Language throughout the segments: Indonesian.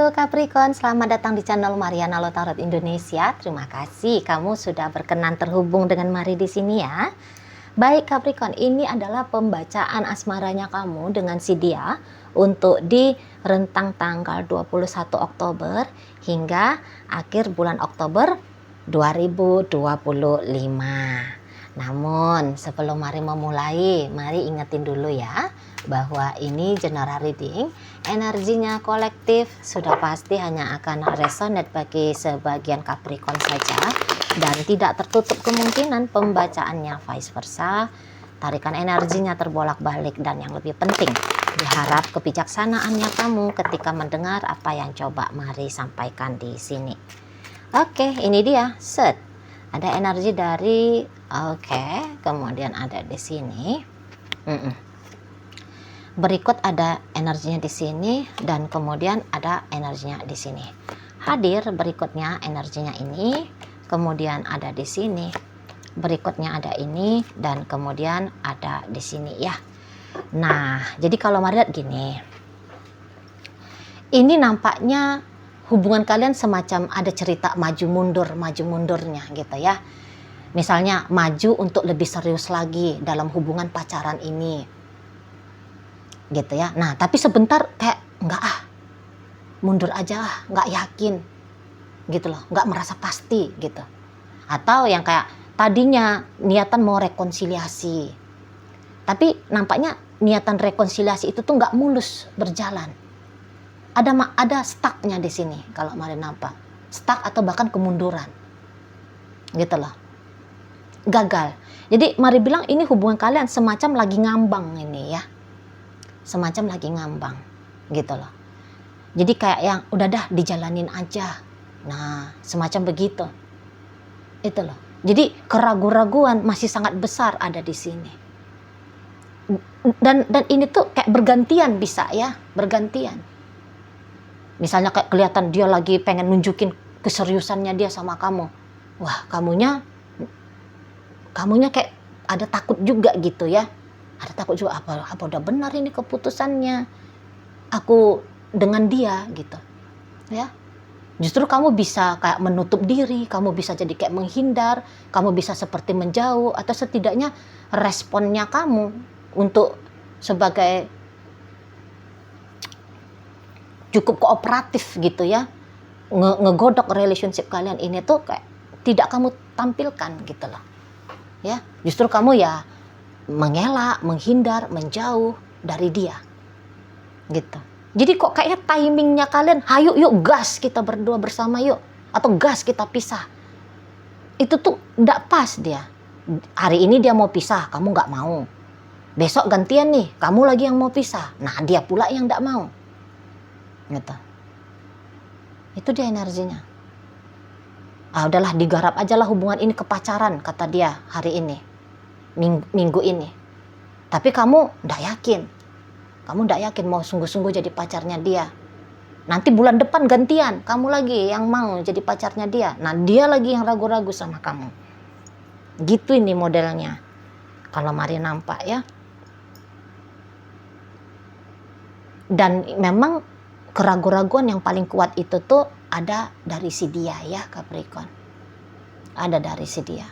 Halo Capricorn, selamat datang di channel Mariana Lo Tarot Indonesia. Terima kasih kamu sudah berkenan terhubung dengan Mari di sini ya. Baik Capricorn, ini adalah pembacaan asmaranya kamu dengan si dia untuk di rentang tanggal 21 Oktober hingga akhir bulan Oktober 2025. Namun sebelum Mari memulai, Mari ingetin dulu ya bahwa ini general reading, energinya kolektif, sudah pasti hanya akan resonate bagi sebagian Capricorn saja dan tidak tertutup kemungkinan pembacaannya vice versa. Tarikan energinya terbolak-balik dan yang lebih penting, diharap kebijaksanaannya kamu ketika mendengar apa yang coba Mari sampaikan di sini. Oke, ini dia set. Ada energi dari kemudian ada di sini. Berikut ada energinya di sini dan kemudian ada energinya di sini. Hadir berikutnya energinya ini, kemudian ada di sini. Berikutnya ada ini dan kemudian ada di sini ya. Nah, jadi kalau Mari lihat gini. Ini nampaknya hubungan kalian semacam ada cerita maju mundurnya gitu ya. Misalnya maju untuk lebih serius lagi dalam hubungan pacaran ini. Gitu ya. Nah, tapi sebentar kayak mundur aja nggak yakin gitu loh, nggak merasa pasti gitu. Atau yang kayak tadinya niatan mau rekonsiliasi, tapi nampaknya niatan rekonsiliasi itu tuh nggak mulus berjalan. Ada stucknya di sini kalau Mari nampak, stuck atau bahkan kemunduran gitu loh, gagal. Jadi Mari bilang ini hubungan kalian semacam lagi ngambang ini ya, semacam lagi ngambang gitu loh. Jadi kayak yang udah dah dijalanin aja. Nah, semacam begitu. Itu loh. Jadi keraguan-raguan masih sangat besar ada di sini. Dan ini tuh kayak bergantian bisa ya, bergantian. Misalnya kayak kelihatan dia lagi pengen nunjukin keseriusannya dia sama kamu. Wah, kamunya kayak ada takut juga gitu ya. Ada takut juga apa udah benar ini keputusannya aku dengan dia gitu ya. Justru kamu bisa kayak menutup diri, kamu bisa jadi kayak menghindar, kamu bisa seperti menjauh, atau setidaknya responnya kamu untuk sebagai cukup kooperatif gitu ya, ngegodok relationship kalian ini tuh kayak tidak kamu tampilkan gitu loh ya. Justru kamu ya mengelak, menghindar, menjauh dari dia gitu. Jadi kok kayaknya timingnya kalian, hayu yuk gas kita berdua bersama yuk, atau gas kita pisah, itu tuh gak pas dia. Hari ini dia mau pisah, kamu gak mau. Besok gantian nih, kamu lagi yang mau pisah, nah dia pula yang gak mau gitu. Itu dia energinya. Udahlah digarap aja lah hubungan ini kepacaran kata dia hari ini, minggu ini. Tapi kamu ndak yakin. Kamu ndak yakin mau sungguh-sungguh jadi pacarnya dia. Nanti bulan depan gantian, kamu lagi yang mau jadi pacarnya dia. Nah, dia lagi yang ragu-ragu sama kamu. Gitu ini modelnya. Kalau Mari nampak ya. Dan memang keraguan-raguan yang paling kuat itu tuh ada dari si dia ya Capricorn. Ada dari si dia.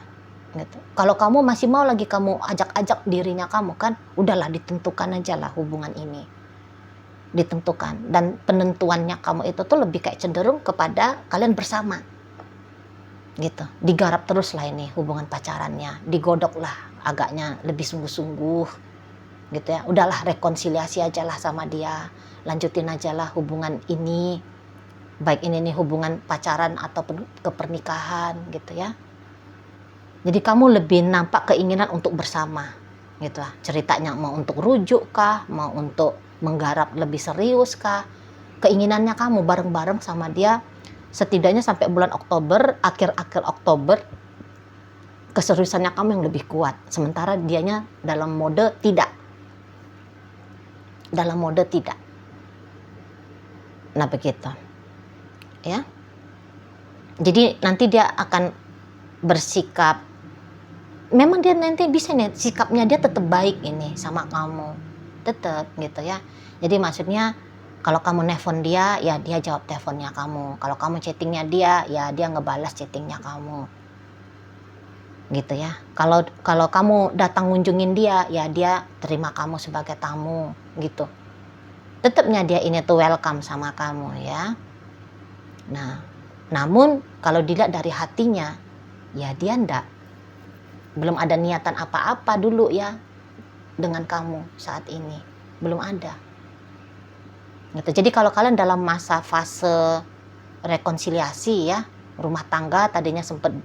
Gitu. Kalau kamu masih mau lagi kamu ajak-ajak dirinya kamu kan, udahlah ditentukan aja lah hubungan ini, ditentukan. Dan penentuannya kamu itu tuh lebih kayak cenderung kepada kalian bersama gitu, digarap terus lah ini hubungan pacarannya, digodok lah agaknya lebih sungguh-sungguh gitu ya. Udahlah rekonsiliasi aja lah sama dia, lanjutin aja lah hubungan ini, baik ini nih hubungan pacaran ataupun kepernikahan gitu ya. Jadi kamu lebih nampak keinginan untuk bersama gitu lah. Ceritanya mau untuk rujuk kah, mau untuk menggarap lebih serius kah, keinginannya kamu bareng-bareng sama dia setidaknya sampai bulan Oktober, akhir-akhir Oktober keseriusannya kamu yang lebih kuat, sementara dianya dalam mode tidak. Nah begitu ya. Jadi nanti dia akan bersikap, memang dia nanti bisa nih sikapnya dia tetap baik ini sama kamu, tetap gitu ya. Jadi maksudnya Kalau kamu nelfon dia, ya dia jawab teleponnya kamu. Kalau kamu chattingnya dia, ya dia ngebalas chattingnya kamu. Gitu ya. Kalau kamu datang ngunjungin dia, ya dia terima kamu sebagai tamu, gitu. Tetapnya dia ini tuh welcome sama kamu ya. Nah, namun kalau dilihat dari hatinya, ya dia belum ada niatan apa-apa dulu ya dengan kamu saat ini. Belum ada. Gitu. Jadi kalau kalian dalam masa fase rekonsiliasi ya, rumah tangga tadinya sempat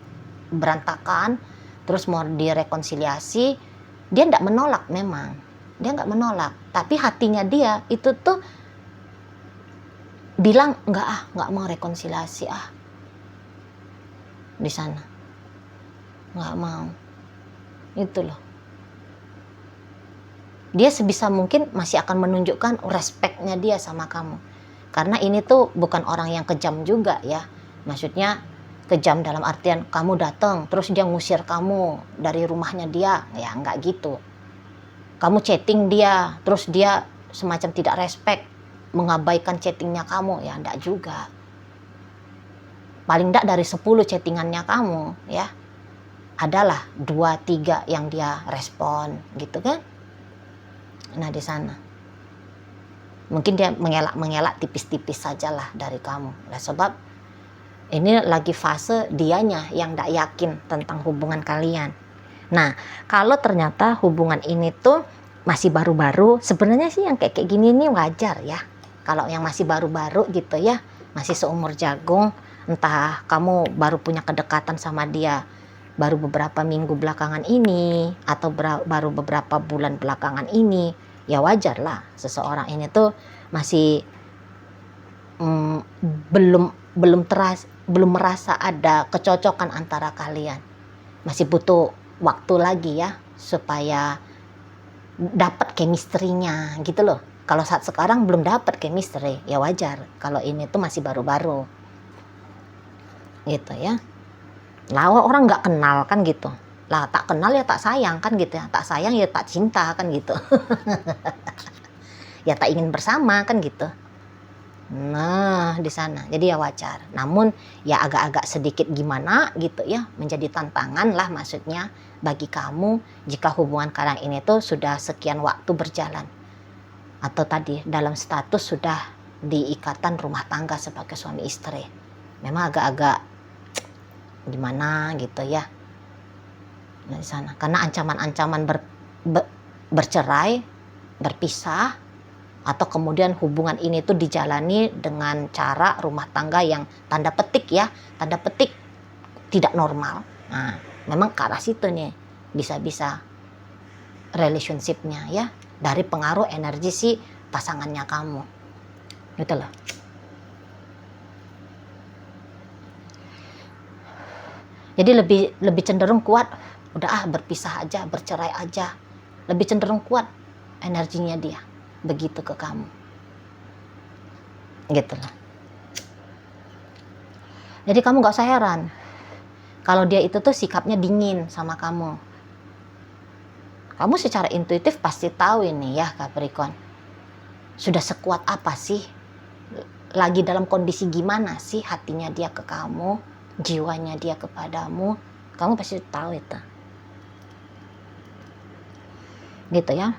berantakan, terus mau direkonsiliasi, dia nggak menolak memang, dia nggak menolak, tapi hatinya dia itu tuh bilang nggak mau rekonsiliasi di sana, nggak mau, itu loh. Dia sebisa mungkin masih akan menunjukkan respectnya dia sama kamu. Karena ini tuh bukan orang yang kejam juga ya. Maksudnya kejam dalam artian kamu datang terus dia ngusir kamu dari rumahnya dia. Ya enggak gitu. Kamu chatting dia terus dia semacam tidak respect, mengabaikan chattingnya kamu. Ya enggak juga. Paling enggak dari 10 chattingannya kamu ya, adalah 2-3 yang dia respon gitu kan. Nah di sana mungkin dia mengelak tipis-tipis sajalah dari kamu. Nah, sebab ini lagi fase dianya yang tidak yakin tentang hubungan kalian. Nah kalau ternyata hubungan ini tuh masih baru-baru, sebenarnya sih yang kayak gini ini wajar ya. Kalau yang masih baru-baru gitu ya, masih seumur jagung, entah kamu baru punya kedekatan sama dia baru beberapa minggu belakangan ini atau baru beberapa bulan belakangan ini, ya wajar lah seseorang ini tuh masih belum merasa ada kecocokan antara kalian, masih butuh waktu lagi ya supaya dapat chemistry-nya gitu loh. Kalau saat sekarang belum dapat chemistry, ya wajar kalau ini tuh masih baru-baru gitu ya. Lah orang nggak kenal kan gitu, lah tak kenal ya tak sayang kan gitu ya, tak sayang ya tak cinta kan gitu. Ya tak ingin bersama kan gitu. Nah di sana jadi ya wajar, namun ya agak-agak sedikit gimana gitu ya, menjadi tantangan lah maksudnya bagi kamu jika hubungan kalian ini tuh sudah sekian waktu berjalan atau tadi dalam status sudah di ikatan rumah tangga sebagai suami istri. Memang agak-agak gimana gitu ya di sana, karena ancaman-ancaman bercerai, berpisah, atau kemudian hubungan ini tuh dijalani dengan cara rumah tangga yang tanda petik tidak normal. Nah memang ke arah situ nih bisa-bisa relationship-nya ya, dari pengaruh energi si pasangannya kamu gitu loh. Jadi lebih cenderung kuat, udah berpisah aja, bercerai aja. Lebih cenderung kuat energinya dia begitu ke kamu. Gitu loh. Jadi kamu gak usah heran kalau dia itu tuh sikapnya dingin sama kamu. Kamu secara intuitif pasti tahu ini ya Capricorn. Sudah sekuat apa sih? Lagi dalam kondisi gimana sih hatinya dia ke kamu, jiwanya dia kepadamu, kamu pasti tahu itu. Gitu ya.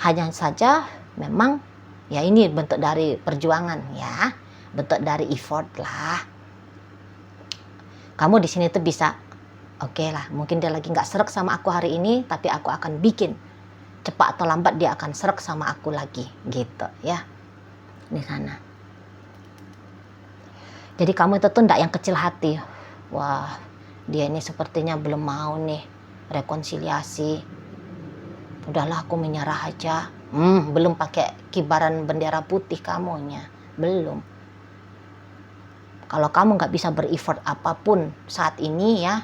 Hanya saja memang ya ini bentuk dari perjuangan ya, bentuk dari effort lah. Kamu di sini tuh bisa oke lah, mungkin dia lagi nggak srek sama aku hari ini, tapi aku akan bikin cepat atau lambat dia akan srek sama aku lagi gitu ya di sana. Jadi kamu itu tuh enggak yang kecil hati. Wah, dia ini sepertinya belum mau nih rekonsiliasi. Udahlah aku menyerah aja. Belum pakai kibaran bendera putih kamunya. Belum. Kalau kamu nggak bisa ber-effort apapun saat ini ya,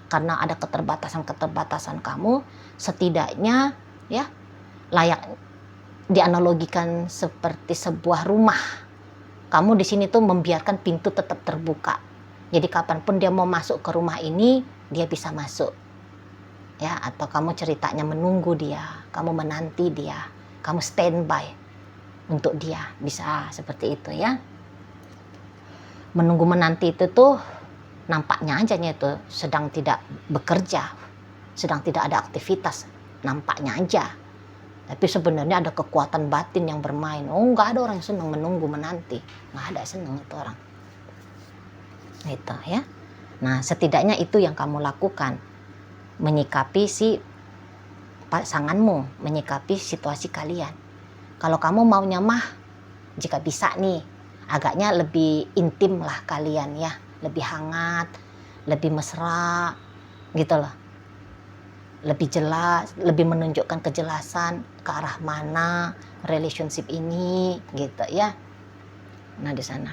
karena ada keterbatasan kamu, setidaknya ya layak dianalogikan seperti sebuah rumah. Kamu di sini tuh membiarkan pintu tetap terbuka. Jadi kapanpun dia mau masuk ke rumah ini, dia bisa masuk. Ya, atau kamu ceritanya menunggu dia, kamu menanti dia, kamu standby untuk dia, bisa seperti itu ya. Menunggu menanti itu tuh nampaknya aja itu sedang tidak bekerja, sedang tidak ada aktivitas, nampaknya aja. Tapi sebenarnya ada kekuatan batin yang bermain. Oh, nggak ada orang yang senang menunggu menanti, nggak ada senang itu orang. Itu ya. Nah, setidaknya itu yang kamu lakukan, menyikapi si pasanganmu, menyikapi situasi kalian. Kalau kamu maunya mah, jika bisa nih, agaknya lebih intim lah kalian ya, lebih hangat, lebih mesra, gitu loh. Lebih jelas, lebih menunjukkan kejelasan ke arah mana relationship ini, gitu ya. Nah di sana.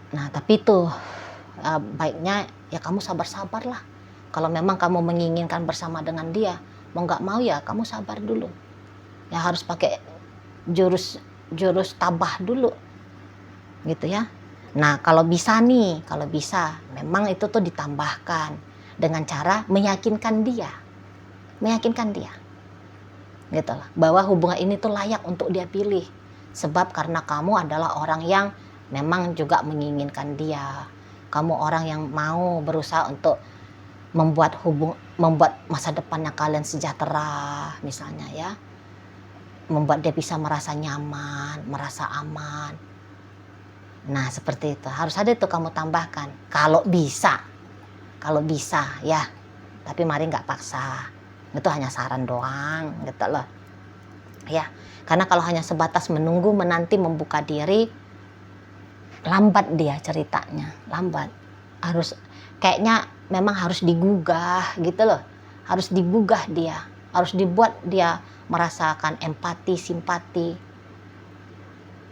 Nah tapi itu baiknya ya kamu sabar-sabar lah. Kalau memang kamu menginginkan bersama dengan dia, mau nggak mau ya kamu sabar dulu. Ya harus pakai jurus tabah dulu, gitu ya. Nah kalau bisa nih, kalau bisa, memang itu tuh ditambahkan dengan cara meyakinkan dia, gitu lah, bahwa hubungan ini tuh layak untuk dia pilih, sebab karena kamu adalah orang yang memang juga menginginkan dia, kamu orang yang mau berusaha untuk membuat masa depannya kalian sejahtera misalnya ya, membuat dia bisa merasa nyaman, merasa aman. Nah seperti itu, harus ada itu kamu tambahkan, kalau bisa ya, tapi mari nggak paksa, itu hanya saran doang gitu loh ya. Karena kalau hanya sebatas menunggu menanti membuka diri, lambat dia ceritanya, lambat. Harus kayaknya memang harus digugah gitu loh, harus digugah dia, harus dibuat dia merasakan empati, simpati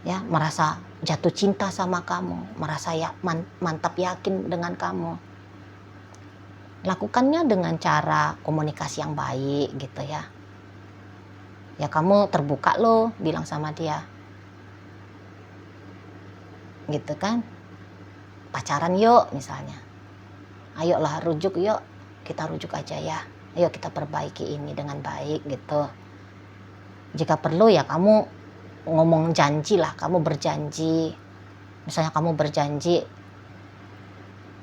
ya, merasa jatuh cinta sama kamu, merasa ya mantap yakin dengan kamu. Lakukannya dengan cara komunikasi yang baik gitu ya. Ya kamu terbuka loh, bilang sama dia. Gitu kan. Pacaran yuk misalnya. Ayolah rujuk yuk, kita rujuk aja ya. Ayo kita perbaiki ini dengan baik gitu. Jika perlu ya kamu ngomong janji lah, kamu berjanji. Misalnya kamu berjanji,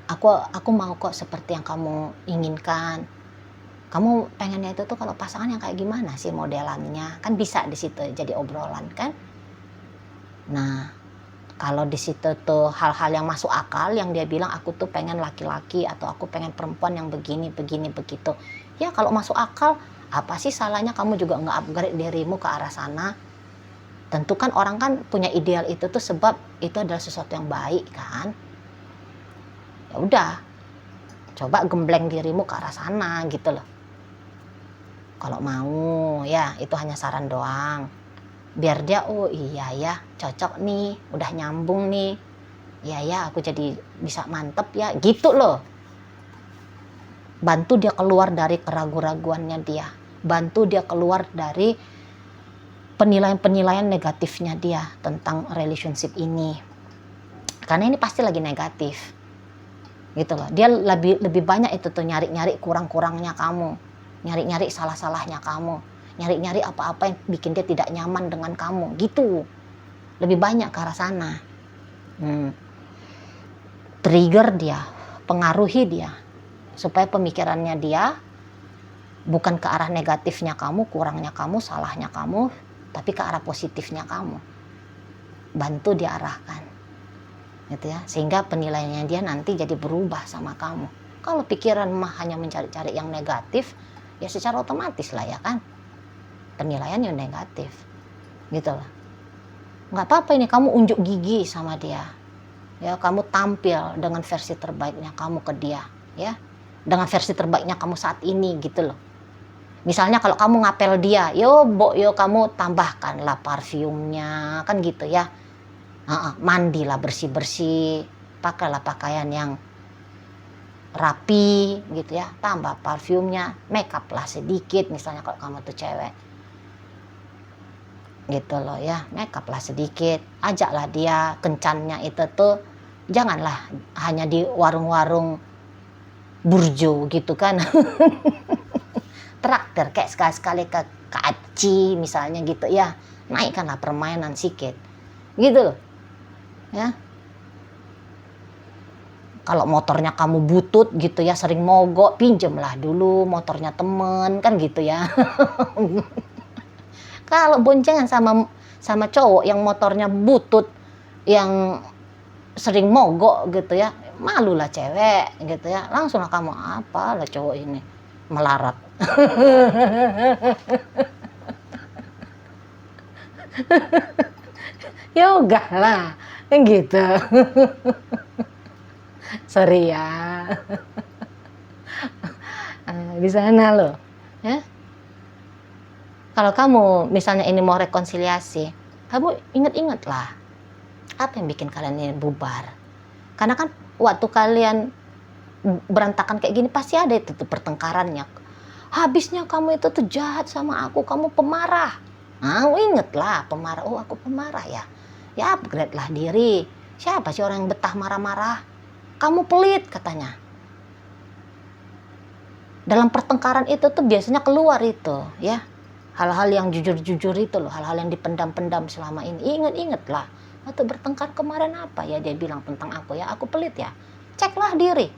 aku mau kok seperti yang kamu inginkan. Kamu pengennya itu tuh kalau pasangan yang kayak gimana sih modelannya? Kan bisa di situ jadi obrolan kan. Nah, kalau di situ tuh hal-hal yang masuk akal, yang dia bilang aku tuh pengen laki-laki atau aku pengen perempuan yang begini begitu. Ya kalau masuk akal, apa sih salahnya kamu juga nge-upgrade dirimu ke arah sana? Tentu kan orang kan punya ideal itu tuh sebab itu adalah sesuatu yang baik kan. Ya udah, coba gembleng dirimu ke arah sana gitu loh. Kalau mau ya, itu hanya saran doang. Biar dia oh iya ya, cocok nih, udah nyambung nih. Iya ya, aku jadi bisa mantep ya, gitu loh. Bantu dia keluar dari keraguan-raguannya dia. Bantu dia keluar dari penilaian-penilaian negatifnya dia tentang relationship ini. Karena ini pasti lagi negatif. Gitu loh. Dia lebih banyak itu tuh nyari-nyari kurang-kurangnya kamu, nyari-nyari salah-salahnya kamu, nyari-nyari apa-apa yang bikin dia tidak nyaman dengan kamu, gitu. Lebih banyak ke arah sana. Trigger dia, pengaruhi dia, supaya pemikirannya dia bukan ke arah negatifnya kamu, kurangnya kamu, salahnya kamu, tapi ke arah positifnya kamu. Bantu diarahkan. Gitu ya, sehingga penilaiannya dia nanti jadi berubah sama kamu. Kalau pikiran mah hanya mencari-cari yang negatif, ya secara otomatis lah ya kan, penilaian yang negatif, gitu lah. Nggak apa-apa ini kamu unjuk gigi sama dia, ya kamu tampil dengan versi terbaiknya kamu ke dia, ya dengan versi terbaiknya kamu saat ini gitu loh. Misalnya kalau kamu ngapel dia, yo kamu tambahkanlah parfumnya, kan gitu ya. Mandilah bersih-bersih, pakailah pakaian yang rapi gitu ya, tambah parfumnya, make up lah sedikit misalnya kalau kamu tuh cewek gitu loh ya, make up lah sedikit, ajaklah dia kencannya itu tuh janganlah hanya di warung-warung burjo gitu kan. Traktir kayak sekali-sekali ke KFC misalnya gitu ya, naikkanlah permainan sikit gitu loh ya. Kalau motornya kamu butut gitu ya, sering mogok, pinjemlah dulu motornya temen kan gitu ya. Kalau boncengan sama cowok yang motornya butut, yang sering mogok gitu ya, malulah cewek gitu ya, langsunglah kamu apalah cowok ini melarat. Ya enggak lah kan gitu. Sorry ya. Di sana loh ya. Kalau kamu misalnya ini mau rekonsiliasi, kamu ingat-ingatlah apa yang bikin kalian ini bubar. Karena kan waktu kalian berantakan kayak gini pasti ada itu tuh pertengkarannya. Habisnya kamu itu tuh jahat sama aku, kamu pemarah. Nah, ingetlah pemarah. Oh, aku pemarah ya. Ya upgrade lah diri. Siapa sih orang yang betah marah-marah? Kamu pelit katanya. Dalam pertengkaran itu tuh biasanya keluar itu ya. Hal-hal yang jujur-jujur itu loh, hal-hal yang dipendam-pendam selama ini. Ingat-ingatlah. Waktu bertengkar kemarin apa ya dia bilang tentang aku ya, aku pelit ya. Ceklah diri.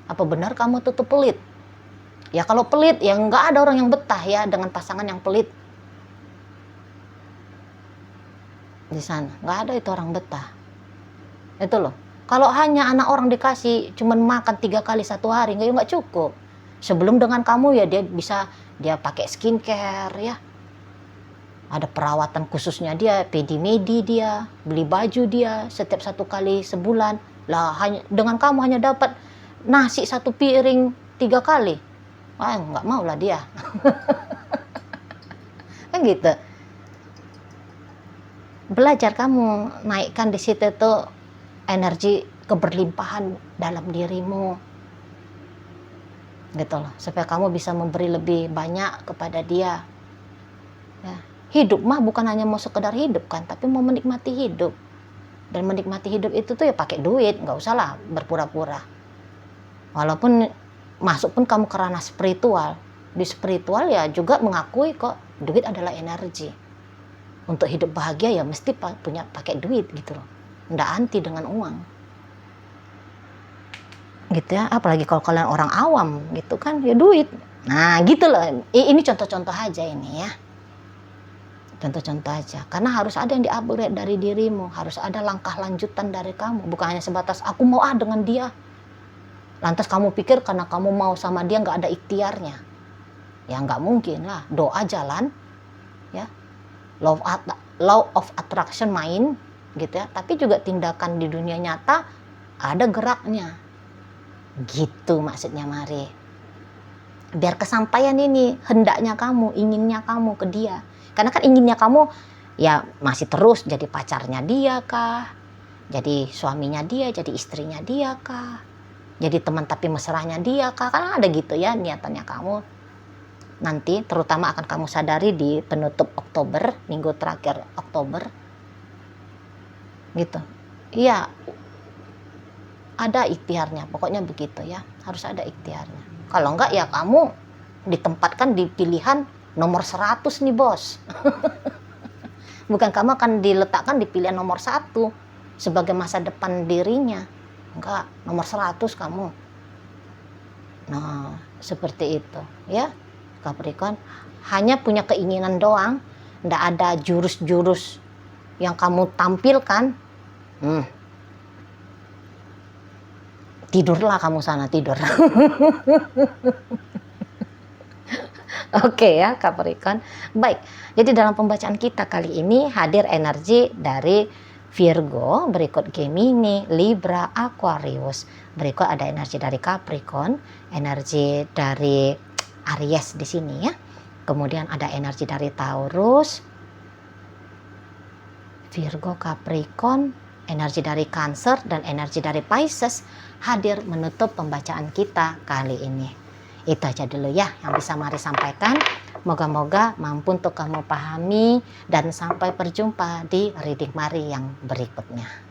Apa benar kamu tuh pelit? Ya kalau pelit ya nggak ada orang yang betah ya dengan pasangan yang pelit. Di sana nggak ada itu orang betah. Itu loh. Kalau hanya anak orang dikasih cuman makan 3 kali 1 hari nggak cukup. Sebelum dengan kamu ya dia pakai skincare ya. Ada perawatan khususnya dia, pedi-medi dia, beli baju dia setiap 1 kali sebulan. Lah dengan kamu hanya dapat nasi 1 piring 3 kali. Wah, nggak mau lah dia. Kan gitu. Belajar kamu naikkan di situ tuh energi keberlimpahan dalam dirimu. Gitu loh, supaya kamu bisa memberi lebih banyak kepada dia. Ya. Hidup mah bukan hanya mau sekedar hidup kan, tapi mau menikmati hidup. Dan menikmati hidup itu tuh ya pakai duit, nggak usah lah berpura-pura. Walaupun masuk pun kamu ke ranah spiritual, di spiritual ya juga mengakui kok duit adalah energi. Untuk hidup bahagia ya mesti punya pakai duit gitu loh, nggak anti dengan uang. Gitu ya, apalagi kalau kalian orang awam gitu kan ya duit. Nah gitu loh, ini contoh-contoh aja ini ya. Contoh-contoh aja, karena harus ada yang di-upgrade dari dirimu, harus ada langkah lanjutan dari kamu, bukan hanya sebatas aku mau dengan dia. Lantas kamu pikir karena kamu mau sama dia nggak ada ikhtiarnya, ya nggak mungkin lah. Doa jalan, ya, law of attraction main, gitu ya. Tapi juga tindakan di dunia nyata ada geraknya, gitu maksudnya Mari. Biar kesampaian ini hendaknya kamu, inginnya kamu ke dia. Karena kan inginnya kamu ya masih terus jadi pacarnya dia kah, jadi suaminya dia, jadi istrinya dia kah, jadi teman tapi mesranya dia kah, kan ada gitu ya niatannya kamu. Nanti terutama akan kamu sadari di penutup Oktober, minggu terakhir Oktober gitu. Iya, ada ikhtiarnya, pokoknya begitu ya, harus ada ikhtiarnya. Kalau enggak ya kamu ditempatkan di pilihan nomor 100 nih bos. Bukan kamu akan diletakkan di pilihan nomor 1 sebagai masa depan dirinya. Enggak, nomor 100 kamu. Nah, seperti itu ya Capricorn. Hanya punya keinginan doang, enggak ada jurus-jurus yang kamu tampilkan. Tidurlah kamu sana, tidur. Oke ya Capricorn. Baik, jadi dalam pembacaan kita kali ini hadir energi dari Virgo, berikut Gemini, Libra, Aquarius. Berikut ada energi dari Capricorn, energi dari Aries di sini ya. Kemudian ada energi dari Taurus, Virgo, Capricorn, energi dari Cancer dan energi dari Pisces hadir menutup pembacaan kita kali ini. Itu aja dulu ya yang bisa Mari sampaikan. Moga-moga mampu untuk kamu pahami dan sampai berjumpa di reading Mari yang berikutnya.